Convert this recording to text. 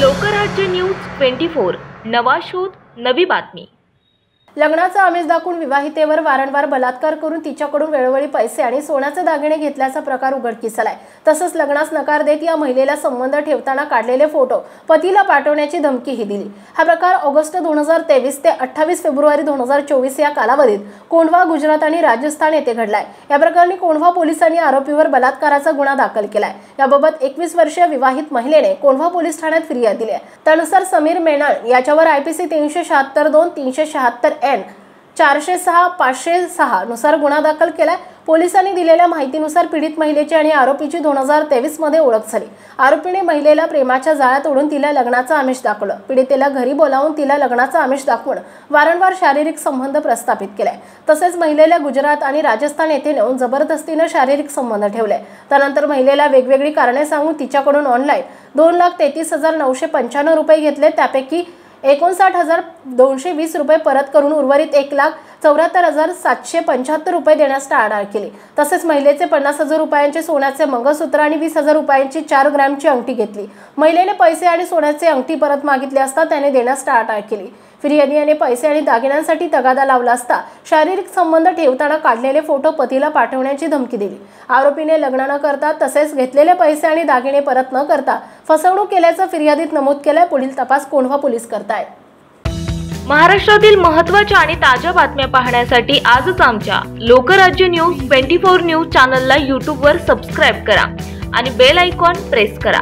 Lokrajya news 24 नवा शोध नवी बातमी। लग्नाचा आमिष दाखवून विवाहितेवर वारंवार बलात्कार करून तिच्याकडून वेळोवेळी पैसे आणि सोन्याचे दागिने घेतल्याचा प्रकार उघडकीस आलाय। तसंच लग्नास नकार देत या महिलेला संबंध ठेवताना काढलेले फोटो पतीला पाठवण्याची धमकीही दिली। हा प्रकार ऑगस्ट 2023 ते 28 फेब्रुवारी 2024 या कालावधीत कोंढवा, गुजरात आणि राजस्थान येथे घडलाय। या प्रकरणी कोंढवा पोलिसांनी आरोपीवर बलात्काराचा गुन्हा दाखल केलाय। याबाबत 21 वर्षीय विवाहित महिलेने कोंढवा पोलीस ठाण्यात फिर्याद दिली आहे। त्यानुसार समीर मेनन याच्यावर IPC 376(2), 376N 406-506 नुसार गुन्हा दाखल केलाय। पोलिसांनी दिलेल्या माहितीनुसार पीडित महिलेची आणि आरोपीची 2023 मध्ये ओळख झाली। आरोपीने महिलेला प्रेमाच्या जाळ्यात ओढून तिला लग्नाचा आमिष दाखवलं। पीडितेला घरी बोलावून तिला लग्नाचा आमिष दाखवून वारंवार शारीरिक संबंध प्रस्थापित केलाय। तसेच महिलेला गुजरात आणि राजस्थान येथे नेऊन जबरदस्तीने शारीरिक संबंध ठेवले। त्यानंतर महिलेला वेगवेगळी कारणे सांगून तिच्याकडून ऑनलाईन 2,33,995 रुपये घेतले। त्यापैकी 59,220 रुपये परत करून उर्वरित 1,74,775 रुपये देण्यास टाळाटाळ केली। तसेच महिलेचे 50,000 रुपयांचे सोन्याचे मंगळसूत्र आणि 20,000 रुपयांची 4 ग्रॅमची अंगठी घेतली। महिलेने पैसे आणि सोन्याचे अंगठी परत मागितले असता त्याने देण्यास टाळाटाळ केली। फिर्यादीने पैसे आणि दागिन्यांसाठी तगादा लावला असता शारीरिक संबंध ठेवताना काढलेले फोटो पतीला पाठवण्याची धमकी दिली। आरोपीने लग्न न करता तसेच घेतलेले पैसे आणि दागिने परत न करता फसवणूक केल्याचं फिर्यादीत नमूद केलंय। पुढील तपास कोंढवा पोलीस करतायत। महाराष्ट्रातील महत्त्वाच्या आणि ताज्या बातम्या पाहण्यासाठी आजच आमच्या लोकराज्य न्यूज 24 न्यूज चॅनलला YouTube वर सबस्क्राइब करा आणि बेल आयकॉन प्रेस करा।